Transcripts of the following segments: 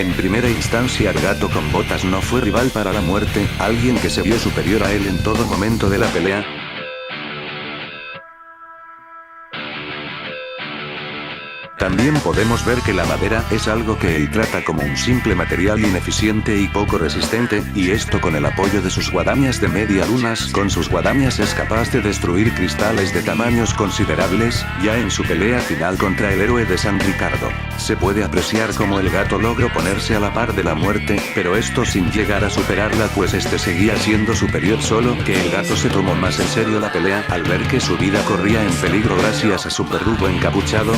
En primera instancia el gato con botas no fue rival para la muerte, alguien que se vio superior a él en todo momento de la pelea. También podemos ver que la madera es algo que él trata como un simple material ineficiente y poco resistente, y esto con el apoyo de sus guadañas de media lunas. Con sus guadañas es capaz de destruir cristales de tamaños considerables, ya en su pelea final contra el héroe de San Ricardo. Se puede apreciar cómo el gato logró ponerse a la par de la muerte, pero esto sin llegar a superarla, pues este seguía siendo superior, solo que el gato se tomó más en serio la pelea al ver que su vida corría en peligro gracias a su verdugo encapuchado.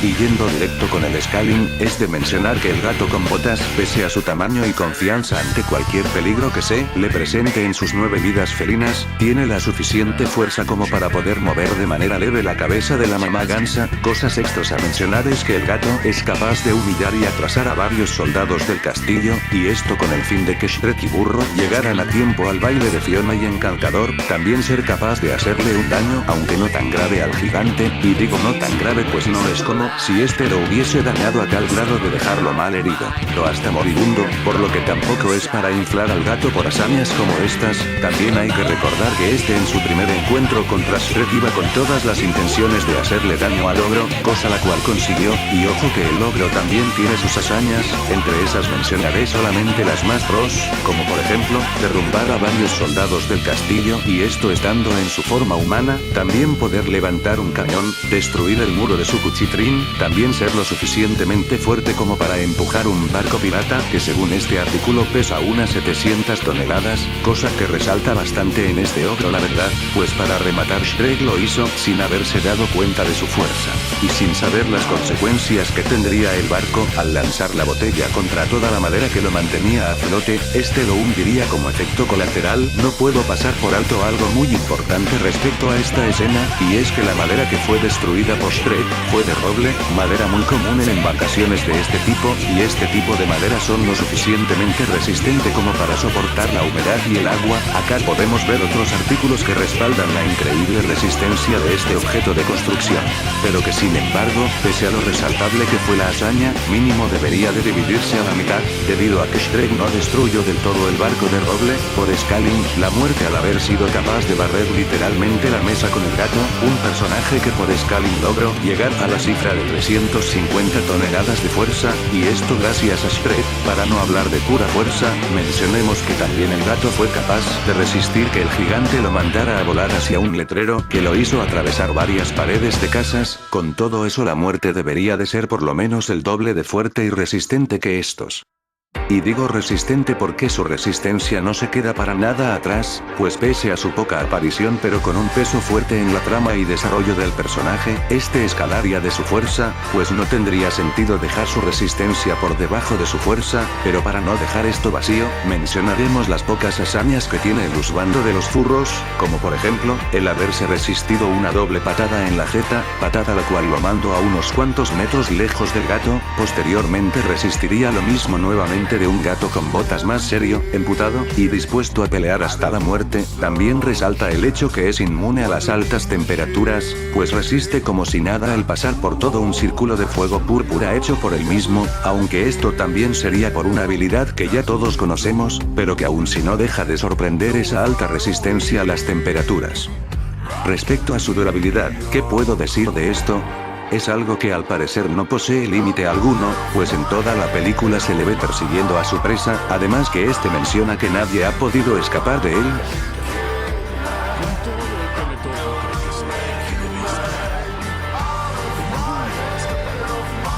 Y yendo directo con el scaling, es de mencionar que el gato con botas, pese a su tamaño y confianza ante cualquier peligro que se le presente en sus 9 vidas felinas, tiene la suficiente fuerza como para poder mover de manera leve la cabeza de la mamá gansa. Cosas extras a mencionar es que el gato es capaz de humillar y atrasar a varios soldados del castillo, y esto con el fin de que Shrek y Burro llegaran a tiempo al baile de Fiona y Encantador. También ser capaz de hacerle un daño, aunque no tan grave, al gigante, y digo no tan grave pues no es como si este lo hubiese dañado a tal grado de dejarlo mal herido, o hasta moribundo, por lo que tampoco es para inflar al gato por hazañas como estas. También hay que recordar que este en su primer encuentro contra Shrek iba con todas las intenciones de hacerle daño al ogro, cosa la cual consiguió, y ojo que el ogro también tiene sus hazañas, entre esas mencionaré solamente las más pros, como por ejemplo, derrumbar a varios soldados del castillo, y esto estando en su forma humana, también poder levantar un cañón, destruir el muro de su cuchitrín, también ser lo suficientemente fuerte como para empujar un barco pirata que según este artículo pesa unas 700 toneladas, cosa que resalta bastante en este ogro la verdad, pues para rematar Shrek lo hizo sin haberse dado cuenta de su fuerza, y sin saber las consecuencias que tendría el barco al lanzar la botella contra toda la madera que lo mantenía a flote. Este lo hundiría como efecto colateral. No puedo pasar por alto algo muy importante respecto a esta escena, y es que la madera que fue destruida por Shrek fue de roble, madera muy común en embarcaciones de este tipo, y este tipo de madera son lo suficientemente resistente como para soportar la humedad y el agua. Acá podemos ver otros artículos que respaldan la increíble resistencia de este objeto de construcción, pero que sin embargo, pese a lo resaltable que fue la hazaña, mínimo debería de dividirse a la mitad, debido a que Shrek no destruyó del todo el barco de roble. Por scaling, la muerte al haber sido capaz de barrer literalmente la mesa con el gato, un personaje que por scaling logró llegar a la cifra de 350 toneladas de fuerza, y esto gracias a Shrek. Para no hablar de pura fuerza, mencionemos que también el gato fue capaz de resistir que el gigante lo mandara a volar hacia un letrero, que lo hizo atravesar varias paredes de casas. Con todo eso la muerte debería de ser por lo menos el doble de fuerte y resistente que estos. Y digo resistente porque su resistencia no se queda para nada atrás, pues pese a su poca aparición pero con un peso fuerte en la trama y desarrollo del personaje, este escalaría de su fuerza, pues no tendría sentido dejar su resistencia por debajo de su fuerza. Pero para no dejar esto vacío, mencionaremos las pocas hazañas que tiene el husbando de los furros, como por ejemplo, el haberse resistido una doble patada en la jeta, patada la cual lo mandó a unos cuantos metros lejos del gato. Posteriormente resistiría lo mismo nuevamente de un gato con botas más serio, emputado, y dispuesto a pelear hasta la muerte. También resalta el hecho que es inmune a las altas temperaturas, pues resiste como si nada al pasar por todo un círculo de fuego púrpura hecho por él mismo, aunque esto también sería por una habilidad que ya todos conocemos, pero que aún si no deja de sorprender esa alta resistencia a las temperaturas. Respecto a su durabilidad, ¿qué puedo decir de esto? Es algo que al parecer no posee límite alguno, pues en toda la película se le ve persiguiendo a su presa, además que este menciona que nadie ha podido escapar de él.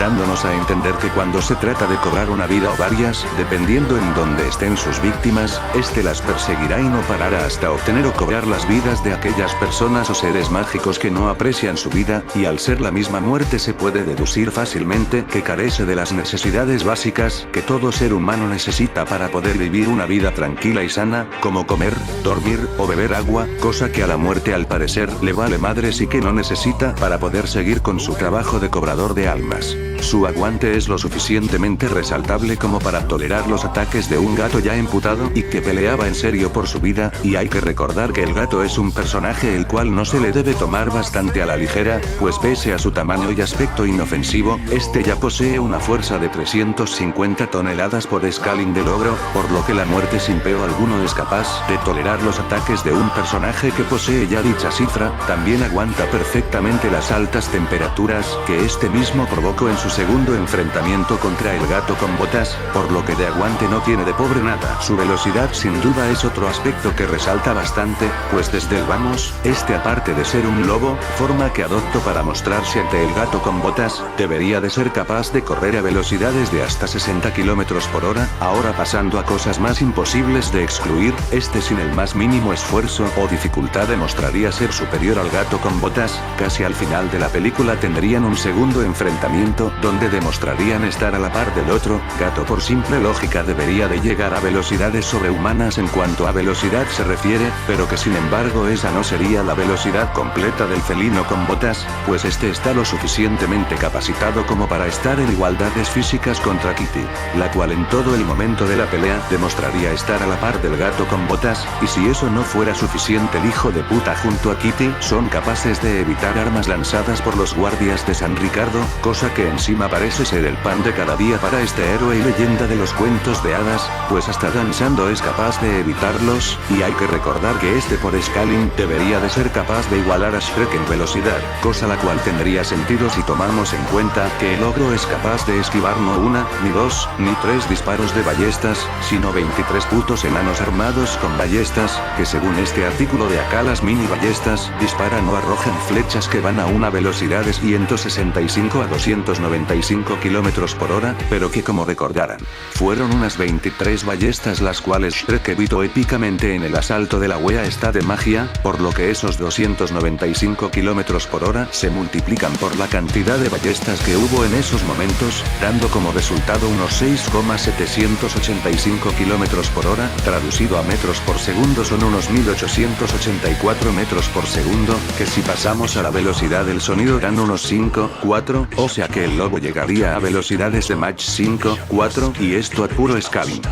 dándonos a entender que cuando se trata de cobrar una vida o varias, dependiendo en dónde estén sus víctimas, este las perseguirá y no parará hasta obtener o cobrar las vidas de aquellas personas o seres mágicos que no aprecian su vida, y al ser la misma muerte se puede deducir fácilmente que carece de las necesidades básicas que todo ser humano necesita para poder vivir una vida tranquila y sana, como comer, dormir o beber agua, cosa que a la muerte al parecer le vale madres y que no necesita para poder seguir con su trabajo de cobrador de almas. Su aguante es lo suficientemente resaltable como para tolerar los ataques de un gato ya emputado y que peleaba en serio por su vida, y hay que recordar que el gato es un personaje el cual no se le debe tomar bastante a la ligera, pues pese a su tamaño y aspecto inofensivo, este ya posee una fuerza de 350 toneladas por Scaling de logro, por lo que la muerte sin peo alguno es capaz de tolerar los ataques de un personaje que posee ya dicha cifra. También aguanta perfectamente las altas temperaturas que este mismo provocó en su segundo enfrentamiento contra el gato con botas, por lo que de aguante no tiene de pobre nada. Su velocidad sin duda es otro aspecto que resalta bastante, pues desde el vamos, este aparte de ser un lobo, forma que adoptó para mostrarse ante el gato con botas, debería de ser capaz de correr a velocidades de hasta 60 km por hora, ahora pasando a cosas más imposibles de excluir, este sin el más mínimo esfuerzo o dificultad demostraría ser superior al gato con botas. Casi al final de la película tendrían un segundo enfrentamiento, donde demostrarían estar a la par del otro gato. Por simple lógica debería de llegar a velocidades sobrehumanas en cuanto a velocidad se refiere, pero que sin embargo esa no sería la velocidad completa del felino con botas, pues este está lo suficientemente capacitado como para estar en igualdades físicas contra Kitty, la cual en todo el momento de la pelea demostraría estar a la par del gato con botas, y si eso no fuera suficiente, el hijo de puta junto a Kitty son capaces de evitar armas lanzadas por los guardias de San Ricardo, cosa que encima parece ser el pan de cada día para este héroe y leyenda de los cuentos de hadas, pues hasta danzando es capaz de evitarlos, y hay que recordar que este por Scaling debería de ser capaz de igualar a Shrek en velocidad, cosa la cual tendría sentido si tomamos en cuenta que el ogro es capaz de esquivar no una, ni dos, ni tres disparos de ballestas, sino 23 putos enanos armados con ballestas, que según este artículo de acá las mini ballestas disparan o arrojan flechas que van a una velocidad de 165 a 295 km por hora, pero que como recordarán, fueron unas 23 ballestas las cuales Shrek evitó épicamente en el asalto de la wea esta de magia, por lo que esos 295 km por hora se multiplican por la cantidad de ballestas que hubo en esos momentos, dando como resultado unos 6,785 km por hora, traducido a metros por segundo son unos 1884 metros por segundo, que si pasamos a la velocidad del sonido dan unos 5, 4, o sea que el lobo llegaría a velocidades de Mach 5, 4, y esto a puro Scaling.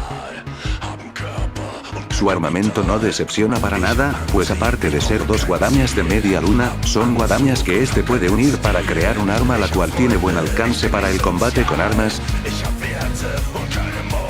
Su armamento no decepciona para nada, pues aparte de ser dos guadañas de media luna, son guadañas que este puede unir para crear un arma la cual tiene buen alcance para el combate con armas.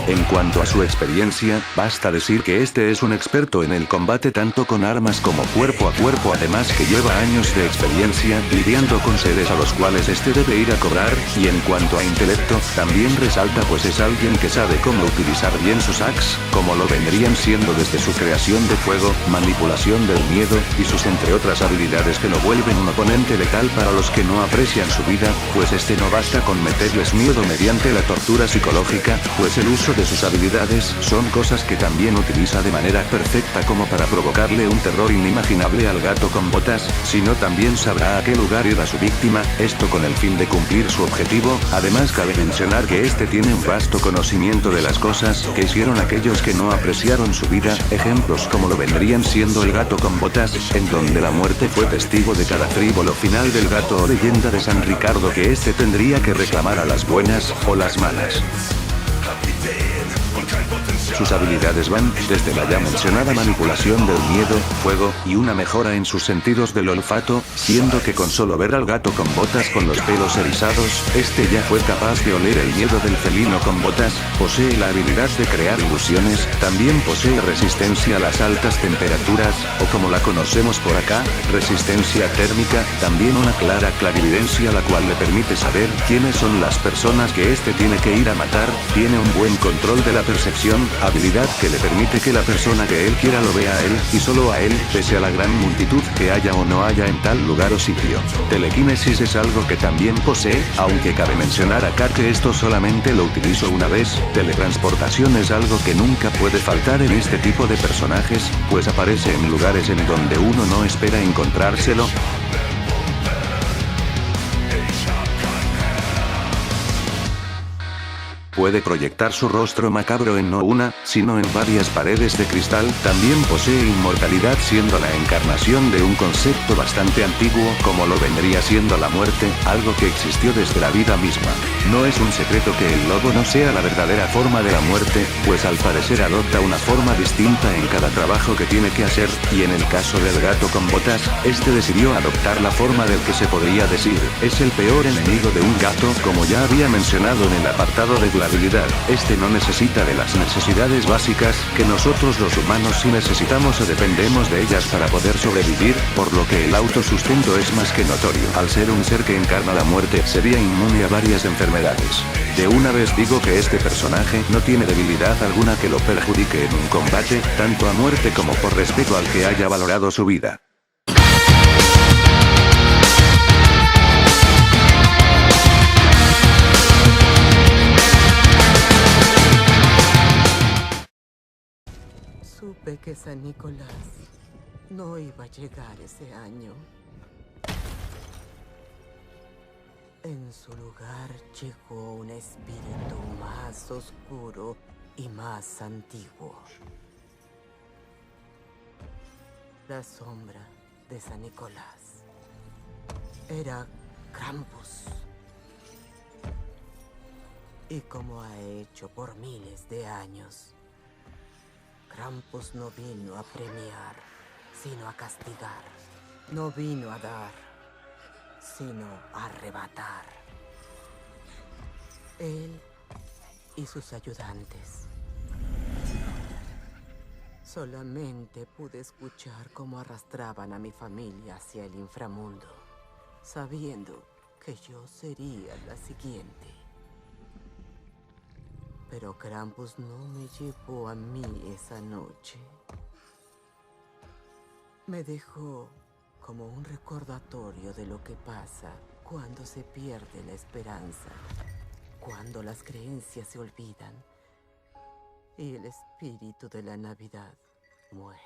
En cuanto a su experiencia, basta decir que este es un experto en el combate tanto con armas como cuerpo a cuerpo, además que lleva años de experiencia lidiando con seres a los cuales este debe ir a cobrar, y en cuanto a intelecto, también resalta pues es alguien que sabe cómo utilizar bien sus hacks, como lo vendrían siendo desde su creación de fuego, manipulación del miedo, y sus entre otras habilidades que lo vuelven un oponente letal para los que no aprecian su vida, pues este no basta con meterles miedo mediante la tortura psicológica, pues el uso de sus habilidades son cosas que también utiliza de manera perfecta como para provocarle un terror inimaginable al gato con botas, sino también sabrá a qué lugar ir a su víctima, esto con el fin de cumplir su objetivo. Además cabe mencionar que este tiene un vasto conocimiento de las cosas que hicieron aquellos que no apreciaron su vida, ejemplos como lo vendrían siendo el gato con botas, en donde la muerte fue testigo de cada frívolo final del gato o leyenda de San Ricardo que este tendría que reclamar a las buenas o las malas. Sus habilidades van desde la ya mencionada manipulación del miedo, fuego, y una mejora en sus sentidos del olfato, siendo que con solo ver al gato con botas con los pelos erizados, este ya fue capaz de oler el miedo del felino con botas, posee la habilidad de crear ilusiones, también posee resistencia a las altas temperaturas, o como la conocemos por acá, resistencia térmica, también una clara clarividencia la cual le permite saber quiénes son las personas que este tiene que ir a matar, tiene un buen control de la percepción, habilidad que le permite que la persona que él quiera lo vea a él, y solo a él, pese a la gran multitud que haya o no haya en tal lugar o sitio. Telequinesis es algo que también posee, aunque cabe mencionar acá que esto solamente lo utilizo una vez. Teletransportación es algo que nunca puede faltar en este tipo de personajes, pues aparece en lugares en donde uno no espera encontrárselo. Puede proyectar su rostro macabro en no una, sino en varias paredes de cristal. También posee inmortalidad, siendo la encarnación de un concepto bastante antiguo como lo vendría siendo la muerte, algo que existió desde la vida misma. No es un secreto que el lobo no sea la verdadera forma de la muerte, pues al parecer adopta una forma distinta en cada trabajo que tiene que hacer, y en el caso del gato con botas, este decidió adoptar la forma del que se podría decir es el peor enemigo de un gato, como ya había mencionado en el apartado de durabilidad. Este no necesita de las necesidades básicas, que nosotros los humanos sí necesitamos o dependemos de ellas para poder sobrevivir, por lo que el autosustento es más que notorio. Al ser un ser que encarna la muerte, sería inmune a varias enfermedades. De una vez digo que este personaje no tiene debilidad alguna que lo perjudique en un combate, tanto a muerte como por respeto al que haya valorado su vida. Supe que San Nicolás no iba a llegar ese año. En su lugar llegó un espíritu más oscuro y más antiguo. La sombra de San Nicolás era Krampus. Y como ha hecho por miles de años, Krampus no vino a premiar, sino a castigar. No vino a dar, sino a arrebatar. Él y sus ayudantes. Solamente pude escuchar cómo arrastraban a mi familia hacia el inframundo, sabiendo que yo sería la siguiente. Pero Krampus no me llevó a mí esa noche. Me dejó como un recordatorio de lo que pasa cuando se pierde la esperanza, cuando las creencias se olvidan y el espíritu de la Navidad muere.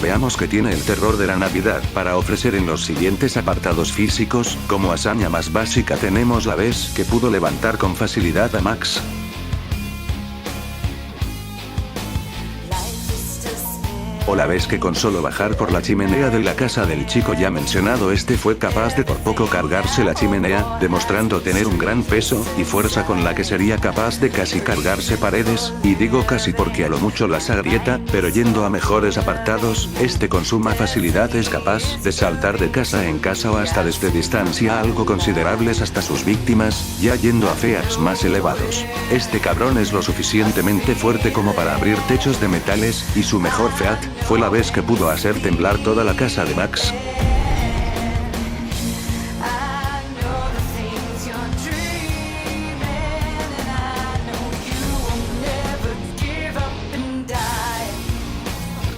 Veamos qué tiene el terror de la Navidad para ofrecer en los siguientes apartados físicos. Como hazaña más básica tenemos la vez que pudo levantar con facilidad a Max. O la vez que con solo bajar por la chimenea de la casa del chico ya mencionado este fue capaz de por poco cargarse la chimenea, demostrando tener un gran peso y fuerza con la que sería capaz de casi cargarse paredes, y digo casi porque a lo mucho las agrieta, pero yendo a mejores apartados, este con suma facilidad es capaz de saltar de casa en casa o hasta desde distancia algo considerables hasta sus víctimas, ya yendo a feas más elevados. Este cabrón es lo suficientemente fuerte como para abrir techos de metales, y su mejor feat fue la vez que pudo hacer temblar toda la casa de Max.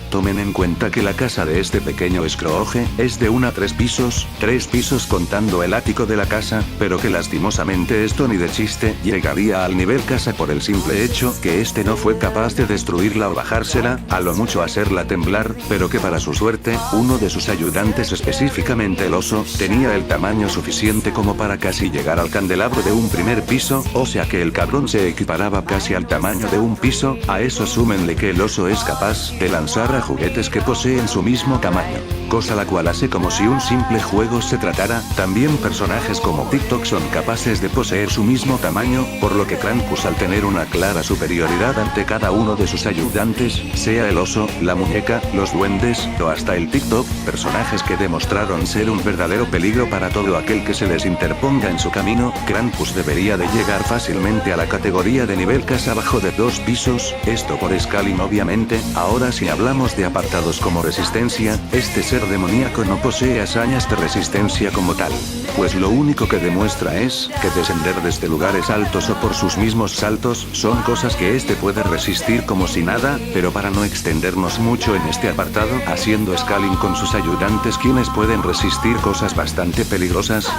Tomen en cuenta que la casa de este pequeño Scrooge es de 1 a 3 pisos contando el ático de la casa, pero que lastimosamente esto ni de chiste llegaría al nivel casa por el simple hecho que este no fue capaz de destruirla o bajársela, a lo mucho hacerla temblar, pero que para su suerte, uno de sus ayudantes, específicamente el oso, tenía el tamaño suficiente como para casi llegar al candelabro de un primer piso, o sea que el cabrón se equiparaba casi al tamaño de un piso. A eso súmenle que el oso es capaz de lanzar a juguetes que poseen su mismo tamaño, cosa la cual hace como si un simple juego se tratara. También personajes como TikTok son capaces de poseer su mismo tamaño, por lo que Krampus, al tener una clara superioridad ante cada uno de sus ayudantes, sea el oso, la muñeca, los duendes, o hasta el TikTok, personajes que demostraron ser un verdadero peligro para todo aquel que se les interponga en su camino, Krampus debería de llegar fácilmente a la categoría de nivel casa bajo de 2 pisos, esto por scaling obviamente. Ahora si hablamos hablamos de apartados como resistencia, este ser demoníaco no posee hazañas de resistencia como tal. Pues lo único que demuestra es que descender desde lugares altos o por sus mismos saltos son cosas que este puede resistir como si nada, pero para no extendernos mucho en este apartado, haciendo Scaling con sus ayudantes quienes pueden resistir cosas bastante peligrosas.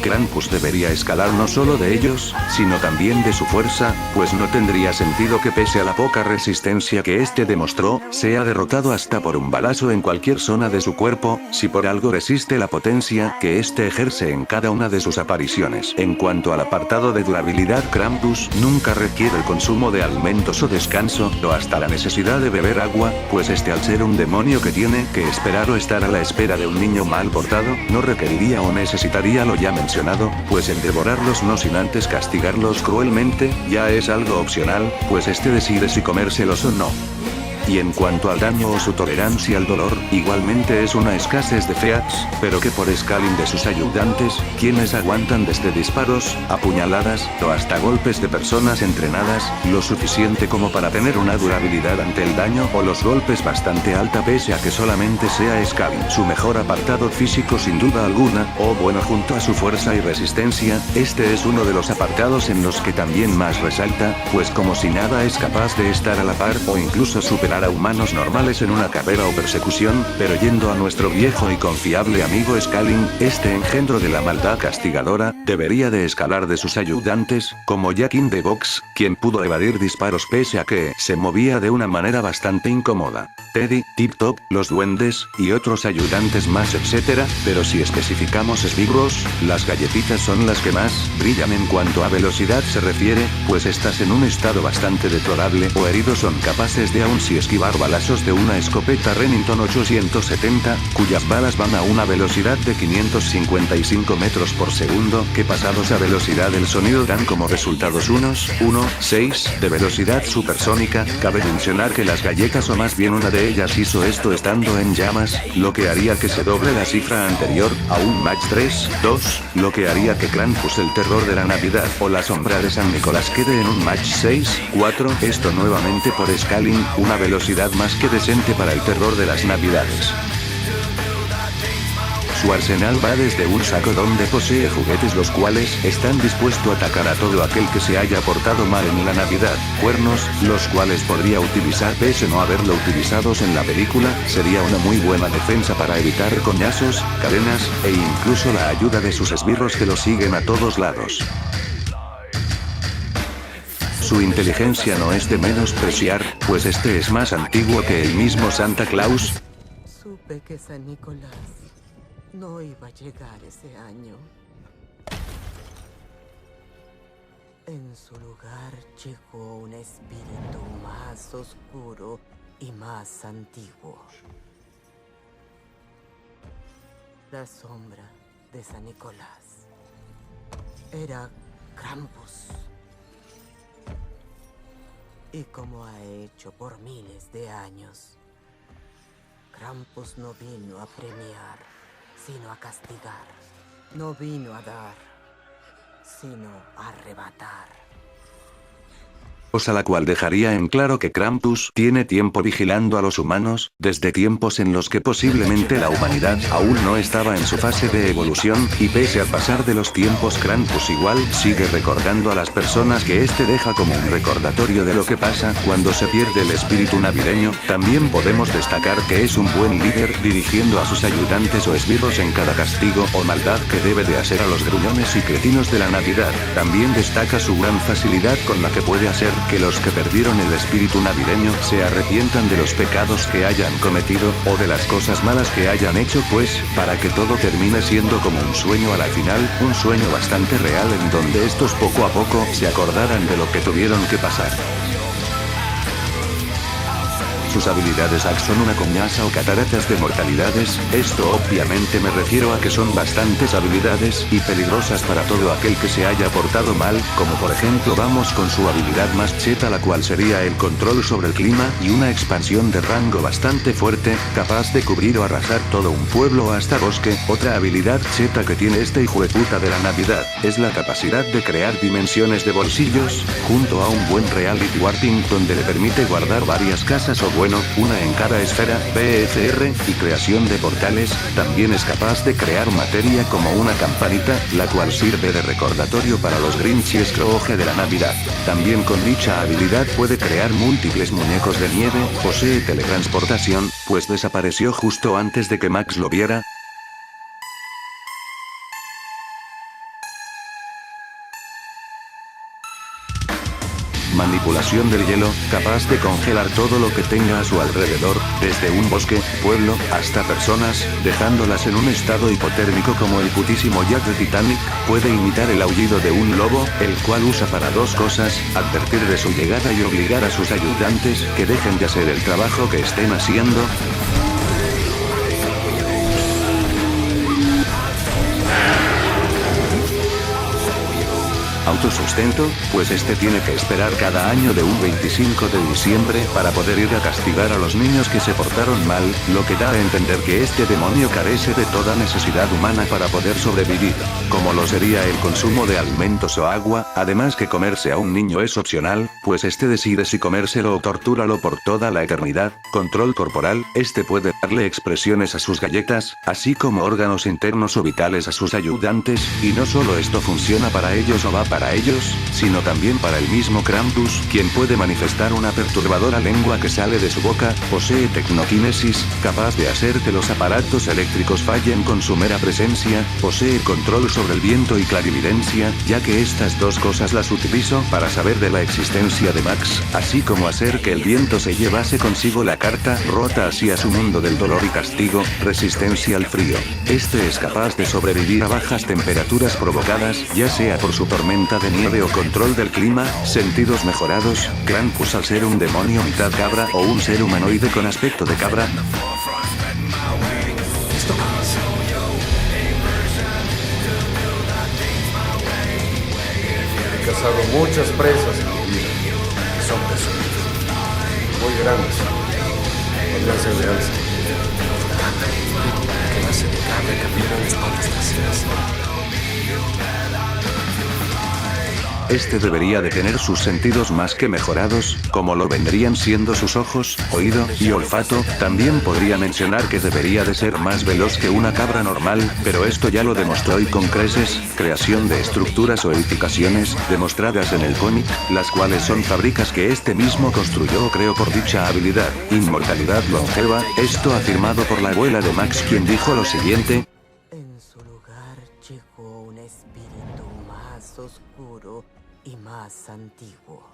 Krampus debería escalar no solo de ellos, sino también de su fuerza, pues no tendría sentido que pese a la poca resistencia que este demostró, sea derrotado hasta por un balazo en cualquier zona de su cuerpo, si por algo resiste la potencia que este ejerce en cada una de sus apariciones. En cuanto al apartado de durabilidad, Krampus nunca requiere el consumo de alimentos o descanso, o hasta la necesidad de beber agua, pues este al ser un demonio que tiene que esperar o estar a la espera de un niño mal portado, no requeriría o necesitaría lo ya mencionado, pues el devorarlos no sin antes castigarlos cruelmente, ya es algo opcional, pues este decide si comérselos o no. Y en cuanto al daño o su tolerancia al dolor, igualmente es una escasez de feats, pero que por Scaling de sus ayudantes, quienes aguantan desde disparos, apuñaladas, o hasta golpes de personas entrenadas, lo suficiente como para tener una durabilidad ante el daño o los golpes bastante alta pese a que solamente sea Scaling. Su mejor apartado físico sin duda alguna, o bueno junto a su fuerza y resistencia, este es uno de los apartados en los que también más resalta, pues como si nada es capaz de estar a la par o incluso superar a humanos normales en una carrera o persecución, pero yendo a nuestro viejo y confiable amigo Scaling, este engendro de la maldad castigadora, debería de escalar de sus ayudantes, como Jack in the Box, quien pudo evadir disparos pese a que se movía de una manera bastante incómoda. Teddy, Tip Top, los duendes, y otros ayudantes más etc., pero si especificamos esbirros, las galletitas son las que más brillan en cuanto a velocidad se refiere, pues estas en un estado bastante deplorable o heridos son capaces de aún si esquivar balazos de una escopeta Remington 870, cuyas balas van a una velocidad de 555 metros por segundo, que pasados a velocidad del sonido dan como resultados unos 1.6 de velocidad supersónica. Cabe mencionar que las galletas o más bien una de ellas hizo esto estando en llamas, lo que haría que se doble la cifra anterior, a un match 3.2, lo que haría que Krampus el terror de la Navidad o la sombra de San Nicolás quede en un match 6.4, esto nuevamente por Scaling, una velocidad más que decente para el terror de las Navidades. Su arsenal va desde un saco donde posee juguetes los cuales están dispuestos a atacar a todo aquel que se haya portado mal en la Navidad, cuernos, los cuales podría utilizar pese no haberlo utilizados en la película, sería una muy buena defensa para evitar coñazos, cadenas, e incluso la ayuda de sus esbirros que lo siguen a todos lados. Su inteligencia no es de menospreciar, pues este es más antiguo que el mismo Santa Claus. Supe que San Nicolás no iba a llegar ese año. En su lugar llegó un espíritu más oscuro y más antiguo. La sombra de San Nicolás era Krampus. Y como ha hecho por miles de años, Krampus no vino a premiar, sino a castigar. No vino a dar, sino a arrebatar. Cosa la cual dejaría en claro que Krampus tiene tiempo vigilando a los humanos, desde tiempos en los que posiblemente la humanidad aún no estaba en su fase de evolución, y pese al pasar de los tiempos Krampus igual sigue recordando a las personas que este deja como un recordatorio de lo que pasa cuando se pierde el espíritu navideño. También podemos destacar que es un buen líder dirigiendo a sus ayudantes o esbirros en cada castigo o maldad que debe de hacer a los gruñones y cretinos de la Navidad. También destaca su gran facilidad con la que puede hacer que los que perdieron el espíritu navideño se arrepientan de los pecados que hayan cometido, o de las cosas malas que hayan hecho, pues, para que todo termine siendo como un sueño a la final, un sueño bastante real en donde estos poco a poco se acordaran de lo que tuvieron que pasar. sus habilidades Axe son una coñaza o cataratas de mortalidades. Esto obviamente me refiero a que son bastantes habilidades y peligrosas para todo aquel que se haya portado mal, como por ejemplo vamos con su habilidad más cheta, la cual sería el control sobre el clima y una expansión de rango bastante fuerte, capaz de cubrir o arrasar todo un pueblo hasta bosque. Otra habilidad cheta que tiene este hijueputa de la Navidad es la capacidad de crear dimensiones de bolsillos, junto a un buen reality warping donde le permite guardar varias casas o bueno, una en cada esfera, BFR, y creación de portales. También es capaz de crear materia como una campanita, la cual sirve de recordatorio para los Grinch y Scrooge de la Navidad. También con dicha habilidad puede crear múltiples muñecos de nieve. Posee teletransportación, pues desapareció justo antes de que Max lo viera. Manipulación del hielo, capaz de congelar todo lo que tenga a su alrededor, desde un bosque, pueblo, hasta personas, dejándolas en un estado hipotérmico como el putísimo Jack de Titanic. Puede imitar el aullido de un lobo, el cual usa para dos cosas: advertir de su llegada y obligar a sus ayudantes que dejen de hacer el trabajo que estén haciendo. Autosustento, pues este tiene que esperar cada año de un 25 de diciembre para poder ir a castigar a los niños que se portaron mal, lo que da a entender que este demonio carece de toda necesidad humana para poder sobrevivir, como lo sería el consumo de alimentos o agua. Además que comerse a un niño es opcional, pues este decide si comérselo o tortúralo por toda la eternidad. Control corporal, este puede darle expresiones a sus galletas, así como órganos internos o vitales a sus ayudantes, y no solo esto funciona para ellos o va para ellos, sino también para el mismo Krampus, quien puede manifestar una perturbadora lengua que sale de su boca. Posee tecnoquinesis, capaz de hacer que los aparatos eléctricos fallen con su mera presencia. Posee control sobre el viento y clarividencia, ya que estas dos cosas las utilizo para saber de la existencia de Max, así como hacer que el viento se llevase consigo la carta rota hacia su mundo del dolor y castigo. Resistencia al frío. Este es capaz de sobrevivir a bajas temperaturas provocadas, ya sea por su tormenta de nieve o control del clima. Sentidos mejorados. Krampus, al ser un demonio mitad cabra o un ser humanoide con aspecto de cabra. He cazado muchas presas en mi vida. Son pezuñas, muy grandes. Podrían ser de alza. ¿Qué clase de cabra cambiaron las patas traseras? Este debería de tener sus sentidos más que mejorados, como lo vendrían siendo sus ojos, oído y olfato. También podría mencionar que debería de ser más veloz que una cabra normal, pero esto ya lo demostró y con creces. Creación de estructuras o edificaciones, demostradas en el cómic, las cuales son fábricas que este mismo construyó o creó por dicha habilidad. Inmortalidad longeva, esto afirmado por la abuela de Max, quien dijo lo siguiente: En su lugar llegó un espíritu más oscuro y más antiguo.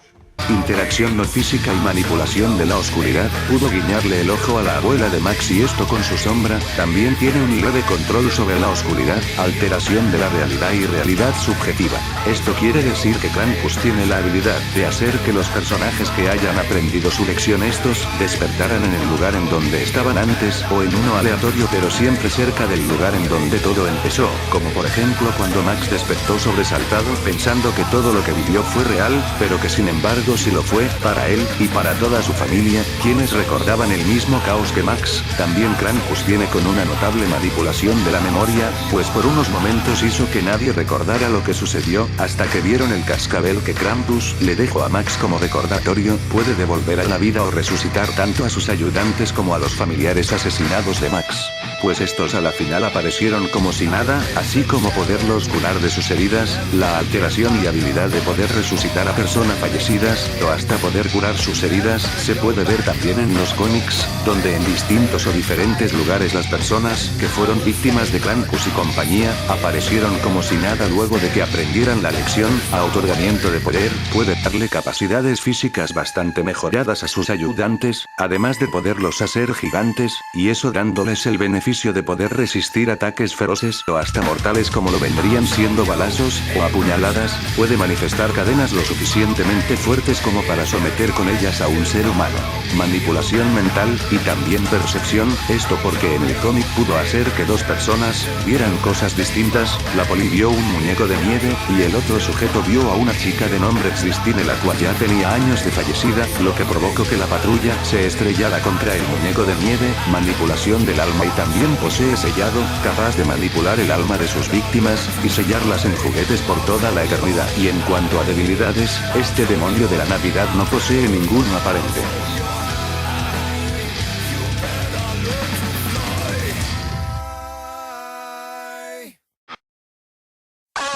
Interacción no física y manipulación de la oscuridad. Pudo guiñarle el ojo a la abuela de Max y esto con su sombra. También tiene un leve control sobre la oscuridad. Alteración de la realidad y realidad subjetiva. Esto quiere decir que Krampus tiene la habilidad de hacer que los personajes que hayan aprendido su lección estos despertaran en el lugar en donde estaban antes o en uno aleatorio, pero siempre cerca del lugar en donde todo empezó, como por ejemplo cuando Max despertó sobresaltado pensando que todo lo que vivió fue real, pero que sin embargo sí lo fue, para él y para toda su familia, quienes recordaban el mismo caos que Max. También Krampus viene con una notable manipulación de la memoria, pues por unos momentos hizo que nadie recordara lo que sucedió, hasta que vieron el cascabel que Krampus le dejó a Max como recordatorio. Puede devolver a la vida o resucitar tanto a sus ayudantes como a los familiares asesinados de Max, pues estos a la final aparecieron como si nada, así como poderlos curar de sus heridas. La alteración y habilidad de poder resucitar a personas fallecidas o hasta poder curar sus heridas se puede ver también en los cómics, donde en distintos o diferentes lugares las personas que fueron víctimas de Krampus y compañía aparecieron como si nada luego de que aprendieran la lección. A otorgamiento de poder, puede darle capacidades físicas bastante mejoradas a sus ayudantes, además de poderlos hacer gigantes, y eso dándoles el beneficio beneficio de poder resistir ataques feroces o hasta mortales como lo vendrían siendo balazos o apuñaladas, puede manifestar cadenas lo suficientemente fuertes como para someter con ellas a un ser humano. Manipulación mental, y también percepción, esto porque en el cómic pudo hacer que dos personas vieran cosas distintas. La poli vio un muñeco de nieve, y el otro sujeto vio a una chica de nombre Christine, la cual ya tenía años de fallecida, lo que provocó que la patrulla se estrellara contra el muñeco de nieve. Manipulación del alma, y también posee sellado, capaz de manipular el alma de sus víctimas y sellarlas en juguetes por toda la eternidad. Y en cuanto a debilidades, este demonio de la Navidad no posee ninguno aparente.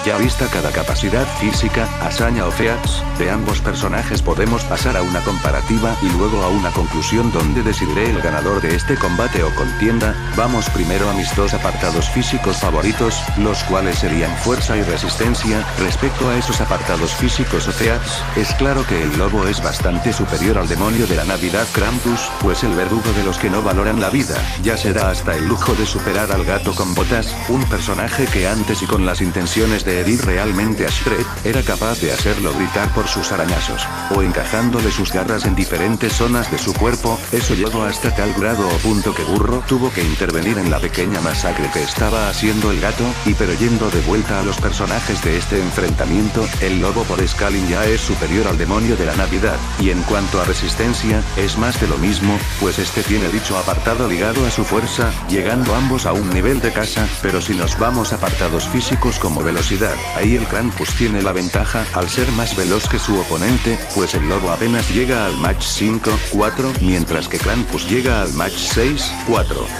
Ya vista cada capacidad física, hazaña o feats de ambos personajes, podemos pasar a una comparativa y luego a una conclusión donde decidiré el ganador de este combate o contienda. Vamos primero a mis dos apartados físicos favoritos, los cuales serían fuerza y resistencia. Respecto a esos apartados físicos o feats, es claro que el lobo es bastante superior al demonio de la Navidad Krampus, pues el verdugo de los que no valoran la vida, ya se da hasta el lujo de superar al gato con botas, un personaje que antes y con las intenciones de herir realmente a Shred, era capaz de hacerlo gritar por sus arañazos, o encajándole sus garras en diferentes zonas de su cuerpo. Eso llegó hasta tal grado o punto que Burro tuvo que intervenir en la pequeña masacre que estaba haciendo el gato. Pero yendo de vuelta a los personajes de este enfrentamiento, el lobo por Scaling ya es superior al demonio de la Navidad, y en cuanto a resistencia, es más de lo mismo, pues este tiene dicho apartado ligado a su fuerza, llegando ambos a un nivel de casa. Pero si nos vamos a apartados físicos como velocidad, ahí el Krampus tiene la ventaja al ser más veloz que su oponente, pues el lobo apenas llega al match 5-4, mientras que Krampus llega al match 6-4.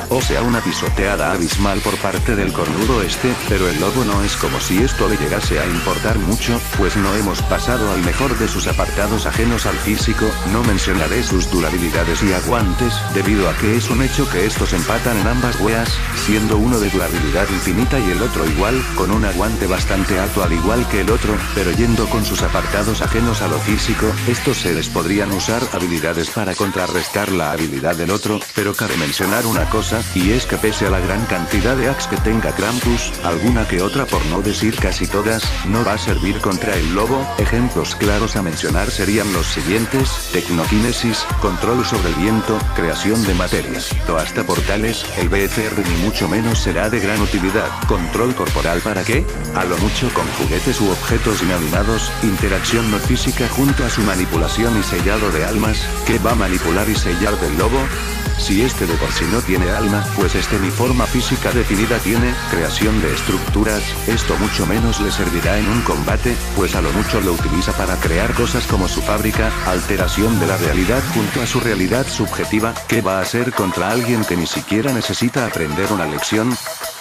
O sea, una pisoteada abismal por parte del cornudo este, pero el lobo no es como si esto le llegase a importar mucho, pues no hemos pasado al mejor de sus apartados ajenos al físico. No mencionaré sus durabilidades y aguantes, debido a que es un hecho que estos empatan en ambas weas, siendo uno de durabilidad infinita y el otro igual, con un aguante bastante alto al igual que el otro. Pero yendo con sus apartados ajenos a lo físico, estos seres podrían usar habilidades para contrarrestar la habilidad del otro, pero cabe mencionar una cosa, y es que pese a la gran cantidad de hacks que tenga Krampus, alguna que otra, por no decir casi todas, no va a servir contra el lobo. Ejemplos claros a mencionar serían los siguientes: tecnoquinesis, control sobre el viento, creación de materia, o hasta portales. El BFR ni mucho menos será de gran utilidad. Control corporal, ¿para qué? A lo mucho con juguetes u objetos inanimados. Interacción no física junto a su manipulación y sellado de almas. ¿Qué va a manipular y sellar del lobo? Si este de por sí no tiene alma, pues este ni forma física definida tiene. Creación de estructuras, esto mucho menos le servirá en un combate, pues a lo mucho lo utiliza para crear cosas como su fábrica. Alteración de la realidad junto a su realidad subjetiva. ¿Qué va a hacer contra alguien que ni siquiera necesita aprender una lección?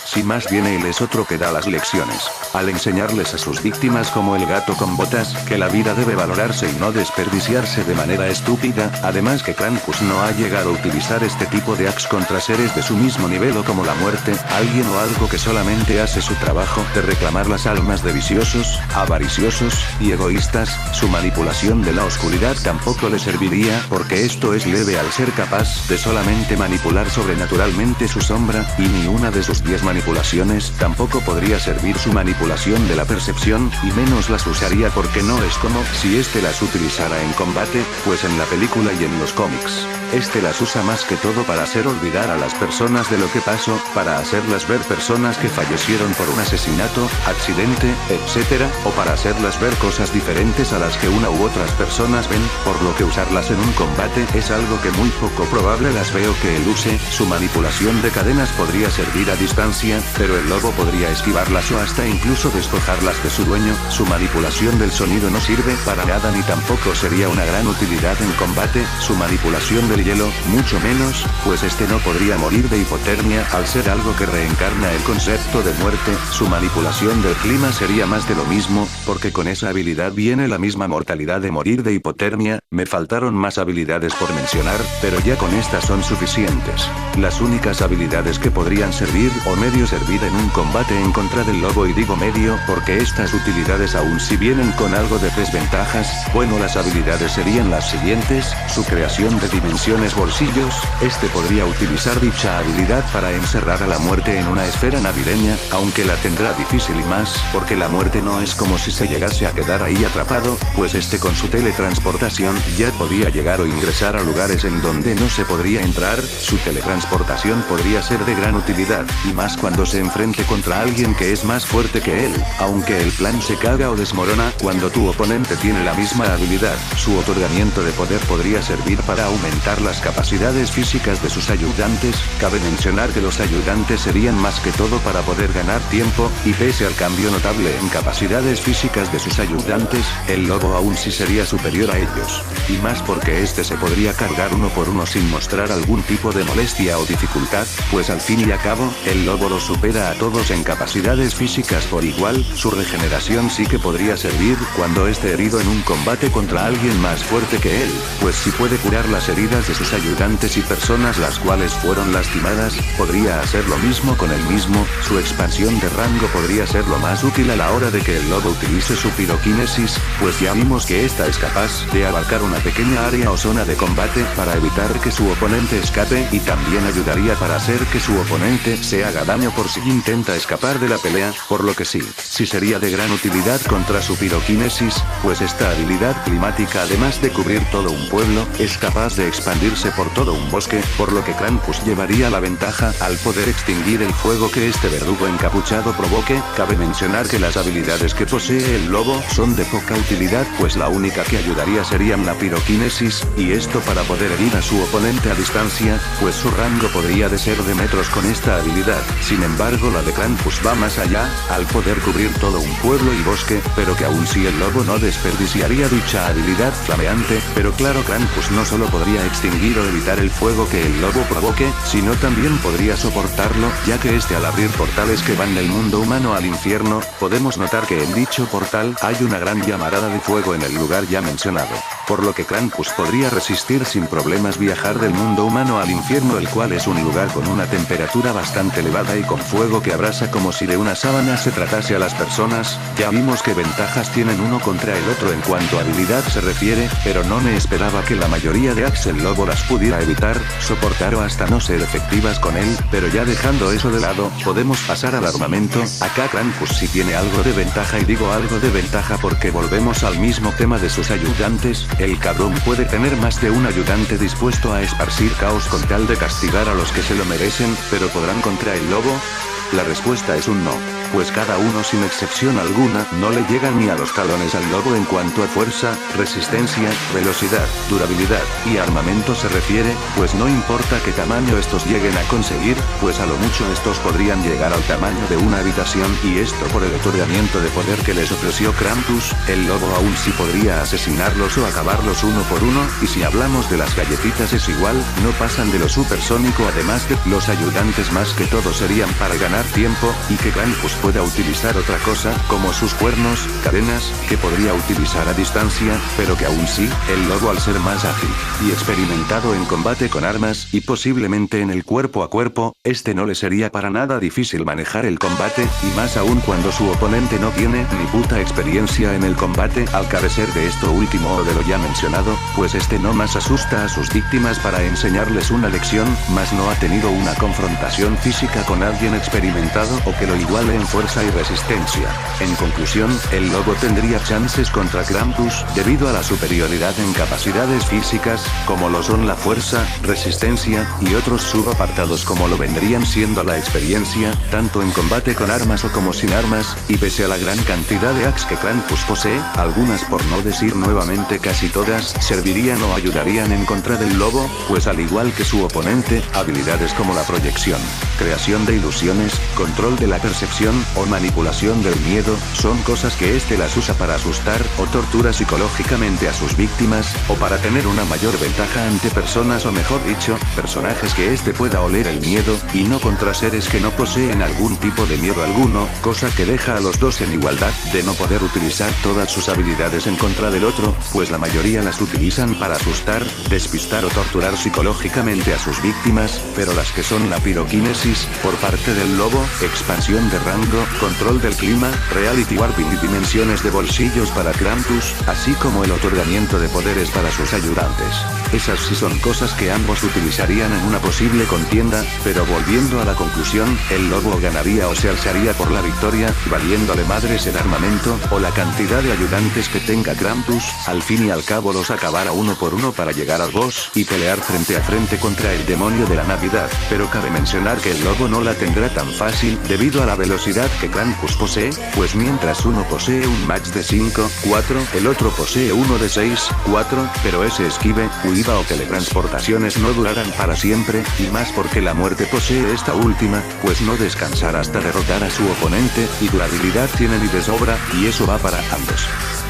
Si más bien él es otro que da las lecciones, al enseñarles a sus víctimas como el gato con botas, que la vida debe valorarse y no desperdiciarse de manera estúpida. Además que Krampus no ha llegado a utilizar este tipo de hacks contra seres de su mismo nivel o como la muerte, alguien o algo que solamente hace su trabajo de reclamar las almas de viciosos, avariciosos y egoístas. Su manipulación de la oscuridad tampoco le serviría, porque esto es leve al ser capaz de solamente manipular sobrenaturalmente su sombra, y ni una de sus 10 manipulaciones tampoco podría servir su manipulación de la percepción, y menos las usaría porque no es como si este las utilizara en combate, pues en la película y en los cómics, este las usa más que todo para hacer olvidar a las personas de lo que pasó, para hacerlas ver personas que fallecieron por un asesinato, accidente, etc., o para hacerlas ver cosas diferentes a las que una u otras personas ven, por lo que usarlas en un combate es algo que muy poco probable las veo que él use. Su manipulación de cadenas podría servir a distancia, pero el lobo podría esquivarlas o hasta incluso despojarlas de su dueño. Su manipulación del sonido no sirve para nada ni tampoco sería una gran utilidad en combate. Su manipulación del hielo, mucho menos, pues este no podría morir de hipotermia al ser algo que reencarna el concepto de muerte. Su manipulación del clima sería más de lo mismo, porque con esa habilidad viene la misma mortalidad de morir de hipotermia. Me faltaron más habilidades por mencionar, pero ya con estas son suficientes. Las únicas habilidades que podrían servir o medio medio servir en un combate en contra del lobo, y digo medio porque estas utilidades aún si vienen con algo de desventajas. Bueno, las habilidades serían las siguientes: su creación de dimensiones bolsillos, este podría utilizar dicha habilidad para encerrar a la muerte en una esfera navideña, aunque la tendrá difícil y más, porque la muerte no es como si se llegase a quedar ahí atrapado, pues este con su teletransportación ya podía llegar o ingresar a lugares en donde no se podría entrar. Su teletransportación podría ser de gran utilidad, y más cuando se enfrente contra alguien que es más fuerte que él, aunque el plan se caga o desmorona cuando tu oponente tiene la misma habilidad. Su otorgamiento de poder podría servir para aumentar las capacidades físicas de sus ayudantes. Cabe mencionar que los ayudantes serían más que todo para poder ganar tiempo, y pese al cambio notable en capacidades físicas de sus ayudantes, el lobo aún sí sería superior a ellos, y más porque este se podría cargar uno por uno sin mostrar algún tipo de molestia o dificultad, pues al fin y al cabo, el lobo los supera a todos en capacidades físicas por igual. Su regeneración sí que podría servir cuando esté herido en un combate contra alguien más fuerte que él, pues si puede curar las heridas de sus ayudantes y personas las cuales fueron lastimadas, podría hacer lo mismo con él mismo. Su expansión de rango podría ser lo más útil a la hora de que el lobo utilice su piroquinesis, pues ya vimos que esta es capaz de abarcar una pequeña área o zona de combate para evitar que su oponente escape, y también ayudaría para hacer que su oponente se haga daño por si intenta escapar de la pelea, por lo que sí sería de gran utilidad contra su piroquinesis, pues esta habilidad climática, además de cubrir todo un pueblo, es capaz de expandirse por todo un bosque, por lo que Krampus llevaría la ventaja al poder extinguir el fuego que este verdugo encapuchado provoque. Cabe mencionar que las habilidades que posee el lobo son de poca utilidad, pues la única que ayudaría serían la piroquinesis, y esto para poder herir a su oponente a distancia, pues su rango podría de ser de metros con esta habilidad. Sin embargo, la de Krampus va más allá, al poder cubrir todo un pueblo y bosque, pero que aún si el lobo no desperdiciaría dicha habilidad flameante. Pero claro, Krampus no solo podría extinguir o evitar el fuego que el lobo provoque, sino también podría soportarlo, ya que este al abrir portales que van del mundo humano al infierno, podemos notar que en dicho portal hay una gran llamarada de fuego en el lugar ya mencionado, por lo que Krampus podría resistir sin problemas viajar del mundo humano al infierno, el cual es un lugar con una temperatura bastante elevada y con fuego que abrasa como si de una sábana se tratase a las personas. Ya vimos que ventajas tienen uno contra el otro en cuanto a habilidad se refiere, pero no me esperaba que la mayoría de Axel Lobo las pudiera evitar, soportar o hasta no ser efectivas con él. Pero ya dejando eso de lado, podemos pasar al armamento. Acá Krampus sí tiene algo de ventaja, y digo algo de ventaja porque volvemos al mismo tema de sus ayudantes. El cabrón puede tener más de un ayudante dispuesto a esparcir caos con tal de castigar a los que se lo merecen, pero ¿podrán contra el lobo? La respuesta es un no, pues cada uno sin excepción alguna no le llega ni a los talones al lobo en cuanto a fuerza, resistencia, velocidad, durabilidad y armamento se refiere, pues no importa qué tamaño estos lleguen a conseguir, pues a lo mucho estos podrían llegar al tamaño de una habitación, y esto por el otorgamiento de poder que les ofreció Krampus. El lobo aún sí podría asesinarlos o acabarlos uno por uno, y si hablamos de las galletitas es igual, no pasan de lo supersónico. Además de los ayudantes, más que todo serían para ganar tiempo, y que Krampus pueda utilizar otra cosa, como sus cuernos, cadenas, que podría utilizar a distancia, pero que aún sí, el lobo al ser más ágil y experimentado en combate con armas, y posiblemente en el cuerpo a cuerpo, este no le sería para nada difícil manejar el combate, y más aún cuando su oponente no tiene ni puta experiencia en el combate. Al carecer de esto último o de lo ya mencionado, pues este no más asusta a sus víctimas para enseñarles una lección, más no ha tenido una confrontación física con alguien experimentado o que lo iguale en fuerza y resistencia. En conclusión, el lobo tendría chances contra Krampus debido a la superioridad en capacidades físicas, como lo son la fuerza, resistencia y otros subapartados como lo vendrían siendo la experiencia, tanto en combate con armas o como sin armas, y pese a la gran cantidad de hacks que Krampus posee, algunas por no decir nuevamente casi todas, servirían o ayudarían en contra del lobo, pues al igual que su oponente, habilidades como la proyección, creación de ilusiones, control de la percepción, controlación, o manipulación del miedo, son cosas que este las usa para asustar, o tortura psicológicamente a sus víctimas, o para tener una mayor ventaja ante personas o mejor dicho, personajes que este pueda oler el miedo, y no contra seres que no poseen algún tipo de miedo alguno, cosa que deja a los dos en igualdad, de no poder utilizar todas sus habilidades en contra del otro, pues la mayoría las utilizan para asustar, despistar o torturar psicológicamente a sus víctimas, pero las que son la piroquinesis, por parte del lobo, expansión de rango, control del clima, reality warping y dimensiones de bolsillos para Krampus, así como el otorgamiento de poderes para sus ayudantes. Esas sí son cosas que ambos utilizarían en una posible contienda, pero volviendo a la conclusión, el lobo ganaría o se alzaría por la victoria, valiéndole madres el armamento, o la cantidad de ayudantes que tenga Krampus, al fin y al cabo los acabará uno por uno para llegar al boss, y pelear frente a frente contra el demonio de la Navidad, pero cabe mencionar que el lobo no la tendrá tan fácil, debido a la velocidad que Krampus posee, pues mientras uno posee un match de 5, 4, el otro posee uno de 6, 4, pero ese esquive, huida o teletransportaciones no durarán para siempre, y más porque la muerte posee esta última, pues no descansará hasta derrotar a su oponente, y durabilidad tienen y de sobra, y eso va para ambos.